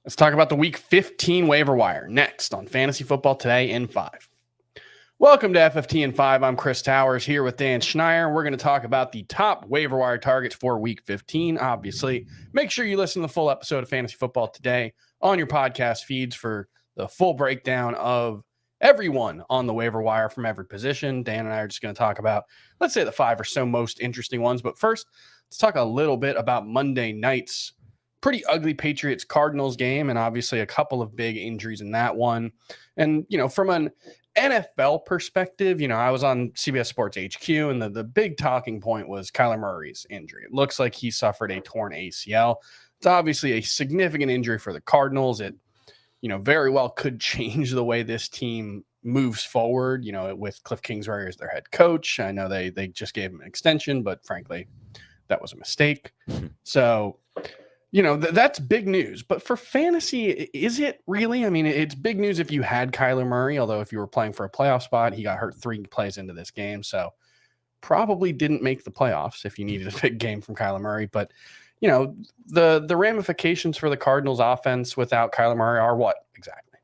Let's talk about the Week 15 waiver wire next on Fantasy Football Today in 5. Welcome to FFT in 5. I'm Chris Towers here with Dan Schneier. We're going to talk about the top waiver wire targets for Week 15. Obviously, make sure you listen to the full episode of Fantasy Football Today on your podcast feeds for the full breakdown of everyone on the waiver wire from every position. Dan and I are just going to talk about, let's say, the 5 or so most interesting ones. But first, let's talk a little bit about Monday night's pretty ugly Patriots-Cardinals game, and obviously a couple of big injuries in that one. And, from an NFL perspective, I was on CBS Sports HQ, and the big talking point was Kyler Murray's injury. It looks like he suffered a torn ACL. It's obviously a significant injury for the Cardinals. It, very well could change the way this team moves forward, with Cliff Kingsbury as their head coach. I know they just gave him an extension, but frankly, that was a mistake. So, that's big news. But for fantasy, is it really? I mean, it's big news if you had Kyler Murray, although if you were playing for a playoff spot, he got hurt 3 plays into this game. So probably didn't make the playoffs if you needed a big game from Kyler Murray. But, the ramifications for the Cardinals offense without Kyler Murray are what exactly?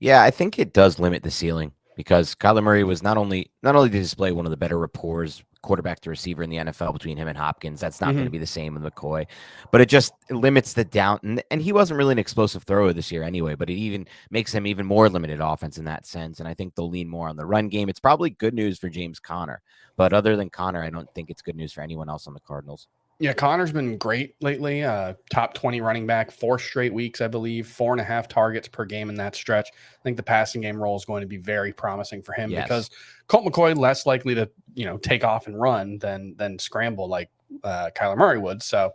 Yeah, I think it does limit the ceiling because Kyler Murray was not only to display one of the better rapports quarterback to receiver in the NFL between him and Hopkins. That's not going to be the same with McCoy, but it just limits the down. And he wasn't really an explosive thrower this year anyway, but it even makes him even more limited offense in that sense. And I think they'll lean more on the run game. It's probably good news for James Conner, but other than Conner, I don't think it's good news for anyone else on the Cardinals. Yeah, Connor's been great lately. Top 20 running back, 4 straight weeks, I believe, 4.5 targets per game in that stretch. I think the passing game role is going to be very promising for him because Colt McCoy less likely to, take off and run than scramble like Kyler Murray would. So,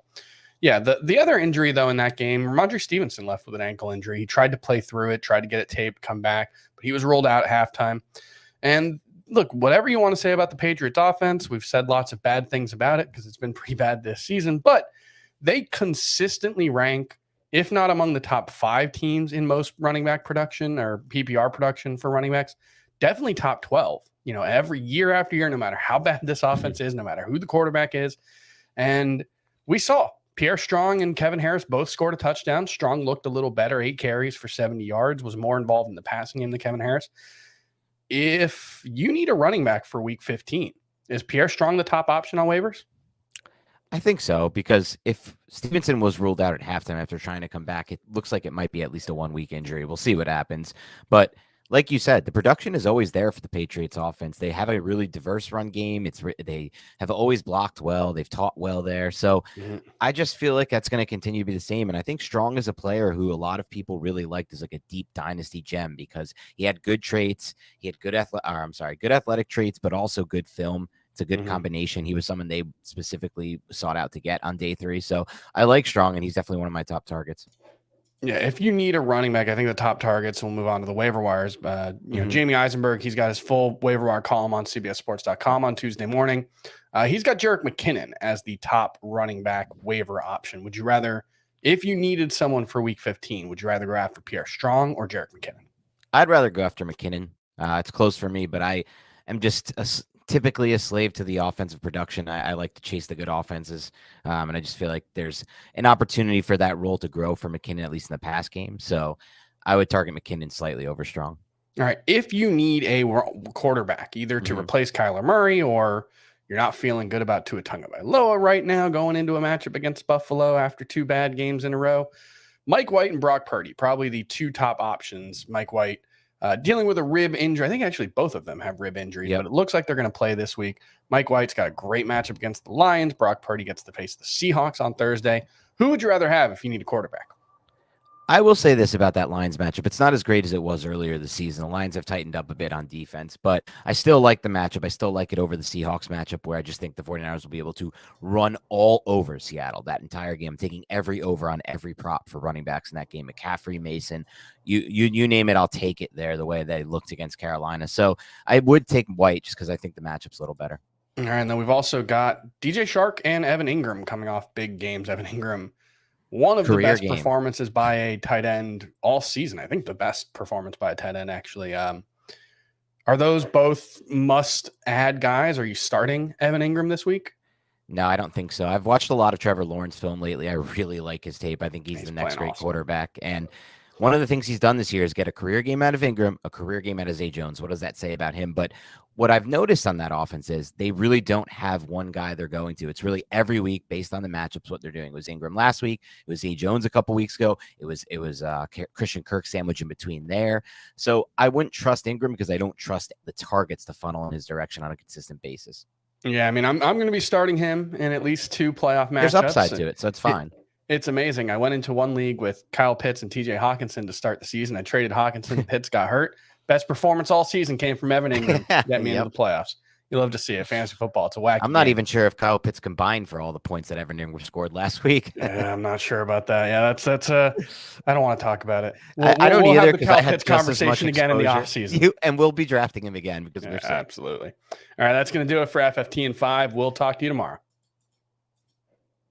yeah, the other injury, though, in that game, Ramondre Stevenson left with an ankle injury. He tried to play through it, tried to get it taped, come back, but he was ruled out at halftime. And look, whatever you want to say about the Patriots offense, we've said lots of bad things about it because it's been pretty bad this season, but they consistently rank, if not among the top 5 teams in most running back production or PPR production for running backs, definitely top 12, every year after year, no matter how bad this offense is, no matter who the quarterback is. And we saw Pierre Strong and Kevin Harris both scored a touchdown. Strong looked a little better, 8 carries for 70 yards, was more involved in the passing game than Kevin Harris. If you need a running back for Week 15, is Pierre Strong the top option on waivers? I think so, because if Stevenson was ruled out at halftime after trying to come back, it looks like it might be at least a 1-week injury. We'll see what happens. But like you said, the production is always there for the Patriots offense. They have a really diverse run game. They have always blocked well. They've taught well there. So I just feel like that's going to continue to be the same. And I think Strong is a player who a lot of people really liked as like a deep dynasty gem because he had good traits. He had good athletic traits, but also good film. It's a good combination. He was someone they specifically sought out to get on day 3. So I like Strong, and he's definitely one of my top targets. Yeah, if you need a running back, I think the top targets, we'll move on to the waiver wires. Jamie Eisenberg, he's got his full waiver wire column on CBSSports.com on Tuesday morning. He's got Jerick McKinnon as the top running back waiver option. Would you rather, if you needed someone for Week 15, would you rather go after Pierre Strong or Jerick McKinnon? I'd rather go after McKinnon. It's close for me, but I am just typically a slave to the offensive production. I like to chase the good offenses, and I just feel like there's an opportunity for that role to grow for McKinnon, at least in the pass game. So I would target McKinnon slightly over Strong. All right. If you need a quarterback, either to replace Kyler Murray or you're not feeling good about Tua Tagovailoa right now going into a matchup against Buffalo after 2 bad games in a row, Mike White and Brock Purdy, probably the 2 top options. Mike White dealing with a rib injury. I think actually both of them have rib injuries, but it looks like they're going to play this week. Mike White's got a great matchup against the Lions. Brock Purdy gets to face the Seahawks on Thursday. Who would you rather have if you need a quarterback? I will say this about that Lions matchup. It's not as great as it was earlier this season. The Lions have tightened up a bit on defense, but I still like the matchup. I still like it over the Seahawks matchup, where I just think the 49ers will be able to run all over Seattle that entire game. I'm taking every over on every prop for running backs in that game. McCaffrey, Mason, you name it, I'll take it there, the way they looked against Carolina. So I would take White just because I think the matchup's a little better. All right, and then we've also got DJ Shark and Evan Ingram coming off big games. Evan Ingram, one of the best performances by a tight end all season. I think the best performance by a tight end, actually. Are those both must-add guys? Are you starting Evan Ingram this week? No, I don't think so. I've watched a lot of Trevor Lawrence film lately. I really like his tape. I think he's the next great quarterback. And one of the things he's done this year is get a career game out of Ingram, a career game out of Zay Jones. What does that say about him? But what I've noticed on that offense is they really don't have one guy they're going to. It's really every week based on the matchups, what they're doing. It was Ingram last week. It was Zay Jones a couple weeks ago. It was Christian Kirk sandwich in between there. So I wouldn't trust Ingram because I don't trust the targets to funnel in his direction on a consistent basis. Yeah, I mean, I'm going to be starting him in at least 2 playoff matchups. There's upside to it, so it's fine. It's amazing. I went into one league with Kyle Pitts and TJ Hawkinson to start the season. I traded Hawkinson. Pitts got hurt. Best performance all season came from Evan Ingram. Get me into the playoffs. You love to see it. Fantasy football. It's a wacky I'm not game. even sure if Kyle Pitts combined for all the points that Evan Ingram scored last week. Yeah, I'm not sure about that. Yeah, that's I don't want to talk about it. I don't either because I had Pitts conversation again in the offseason. And we'll be drafting him again because we're sick. Absolutely. All right, that's going to do it for FFT in 5. We'll talk to you tomorrow.